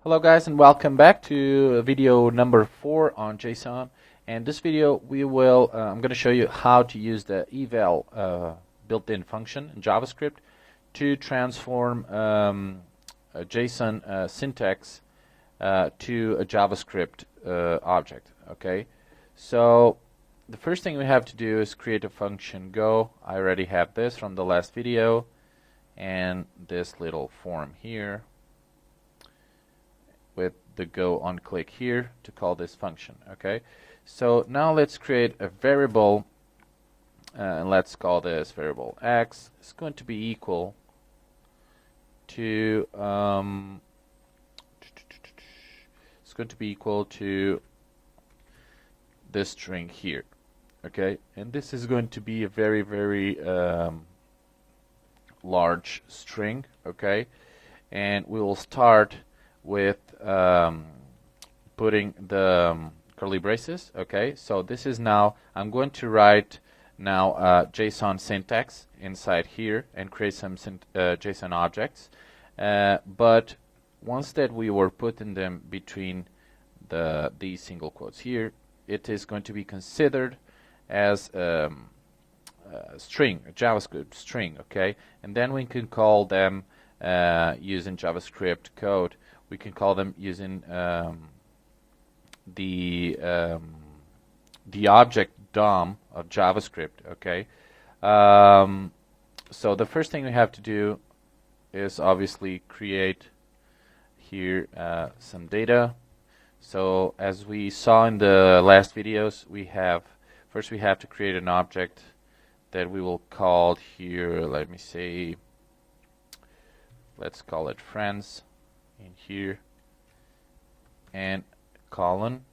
Hello guys, and welcome back to video number 4 on JSON. And this video I'm going to show you how to use the eval built-in function in JavaScript to transform a JSON syntax to a JavaScript object. Okay, so the first thing we have to do is create a function go. I already have this from the last video, and this little form here with the go on click here to call this function. Okay, so now let's create a variable and let's call this variable x. It's going to be equal to this string here. Okay, and this is going to be a very large string. Okay, and we will start with putting the curly braces. Okay, so this is now, I'm going to write now JSON syntax inside here and create some JSON objects, but once that we were putting them between these single quotes here, it is going to be considered as a string, a JavaScript string. Okay, and then we can call them using JavaScript code. We can call them using the object DOM of JavaScript. Okay, so the first thing we have to do is obviously create here some data. So as we saw in the last videos, we have to create an object that we will call here. Let's call it friends in here, and colon,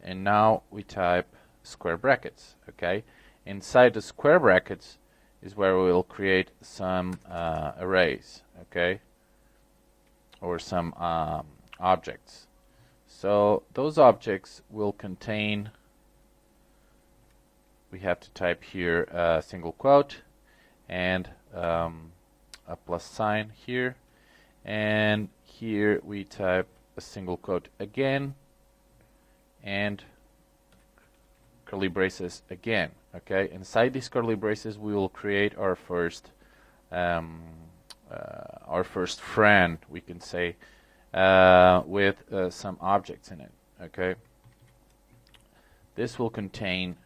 and now we type square brackets. Okay, inside the square brackets is where we will create some arrays. Okay, or some objects. So those objects will contain, we have to type here a single quote and a plus sign here, and here we type a single quote again and curly braces again. Okay, inside these curly braces we will create our first friend, we can say, with some objects in it. Okay, this will contain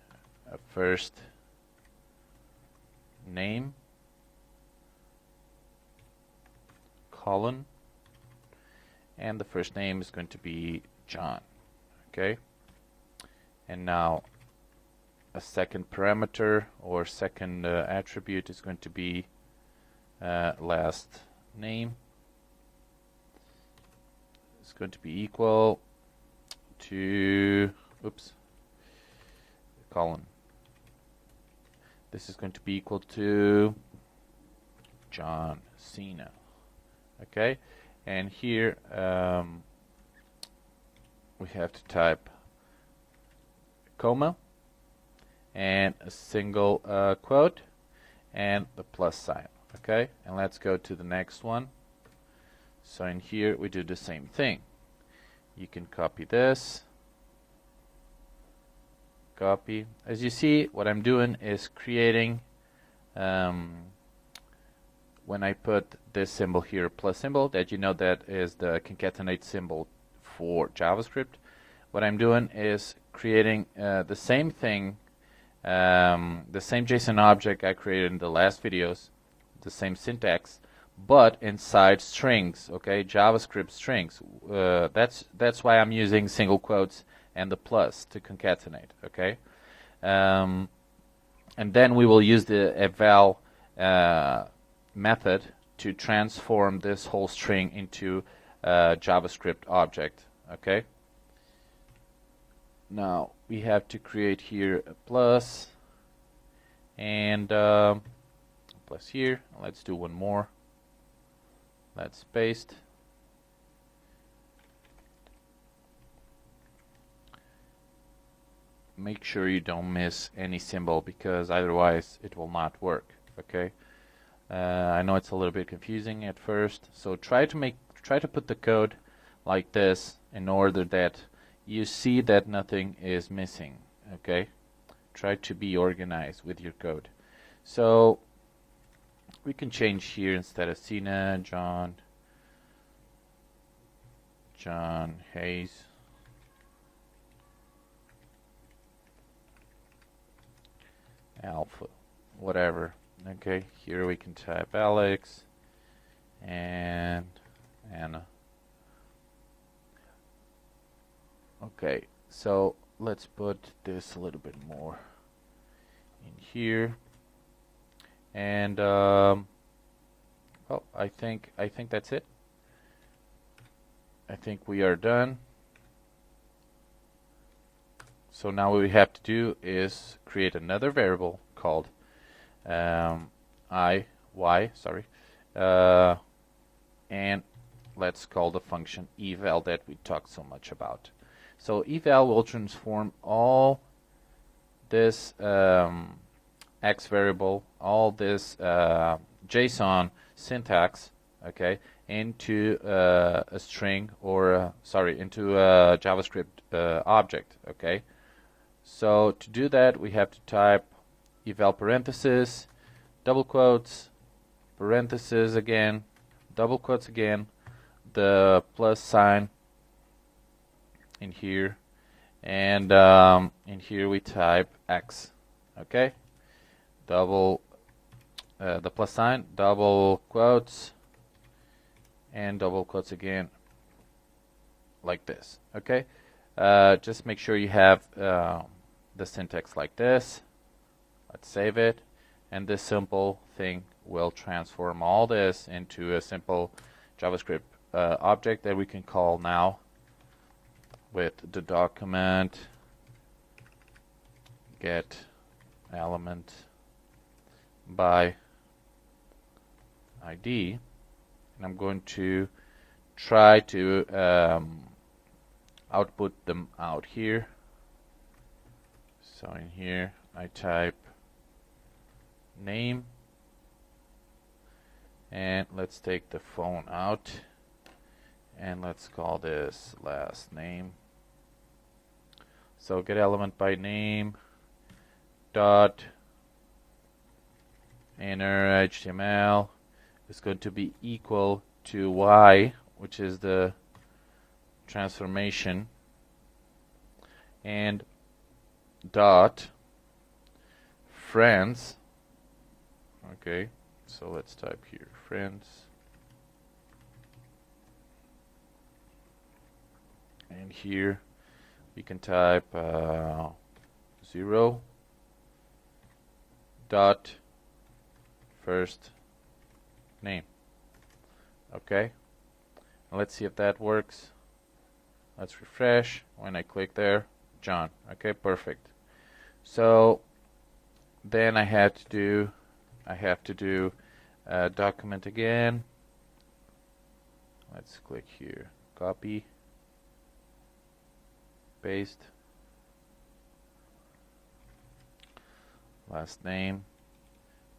a first name, colon, and the first name is going to be John. Okay, and now a second parameter or second attribute is going to be last name. It's going to be equal to colon. This is going to be equal to John Cena. Okay, and here we have to type comma and a single quote and the plus sign. Okay, and let's go to the next one. So in here we do the same thing. You can copy this, copy. As you see, what I'm doing is creating, when I put this symbol here, plus symbol, that you know that is the concatenate symbol for JavaScript. What I'm doing is creating the same thing, the same JSON object I created in the last videos, the same syntax, but inside strings. Okay, JavaScript strings. That's why I'm using single quotes and the plus to concatenate. Okay, and then we will use the eval method to transform this whole string into a JavaScript object. Okay, now we have to create here a plus and plus here. Let's do one more. Let's paste. Make sure you don't miss any symbol, because otherwise it will not work. Okay, I know it's a little bit confusing at first, so try to put the code like this in order that you see that nothing is missing. Okay, try to be organized with your code. So we can change here, instead of Sina, John Hayes. Alpha, whatever. Okay, here we can type Alex and Anna. Okay, so let's put this a little bit more in here, and well, I think that's it. I think we are done. So now what we have to do is create another variable called and let's call the function eval that we talked so much about. So eval will transform all this x variable, all this JSON syntax, okay, into a string, or into a JavaScript object, okay. So to do that, we have to type eval parenthesis, double quotes, parenthesis again, double quotes again, the plus sign in here, and in here we type x, okay, double the plus sign, double quotes, and double quotes again, like this, okay. Just make sure you have the syntax like this. Let's save it, and this simple thing will transform all this into a simple JavaScript object that we can call now with the document get element by ID, and I'm going to try to output them out here. So in here I type name, and let's take the phone out, and let's call this last name. So get element by name dot inner HTML is going to be equal to y, which is the transformation, and dot friends. Okay, so let's type here friends, and here we can type 0 dot first name. Okay, and let's see if that works. Let's refresh. When I click there, John. Okay, perfect. So then I have to do document again. Let's click here, copy, paste, last name,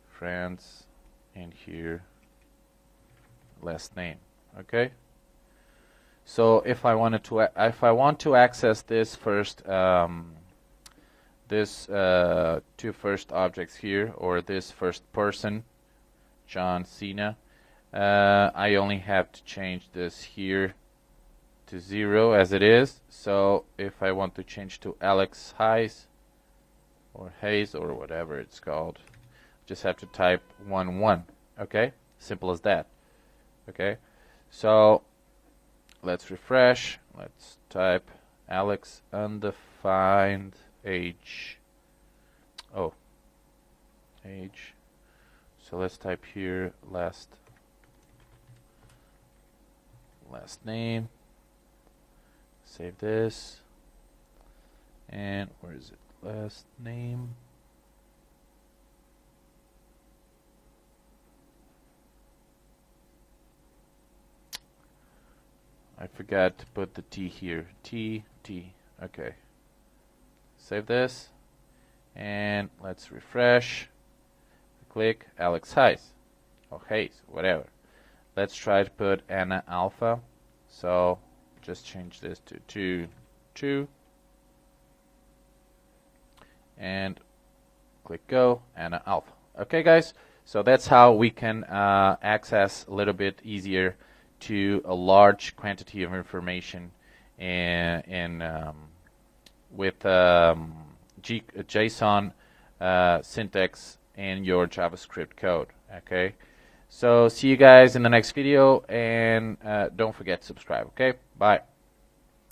friends, and here last name. Okay. So if I want to access this first this two first objects here, or this first person, John Cena, I only have to change this here to 0 as it is. So if I want to change to Alex Hayes or Hayes or whatever it's called, just have to type 1. Okay, simple as that. Okay, so let's refresh. Let's type Alex undefined age. Oh, age. So let's type here last name. Save this. And where is it? Last name. I forgot to put the T here. T. Okay. Save this. And let's refresh. Click Alex Hayes. Or Hayes, whatever. Let's try to put Anna Alpha. So just change this to 2, 2, and click go, and alpha. Okay, guys, so that's how we can access a little bit easier to a large quantity of information with JSON syntax in your JavaScript code. Okay, so see you guys in the next video, and don't forget to subscribe. Okay, bye.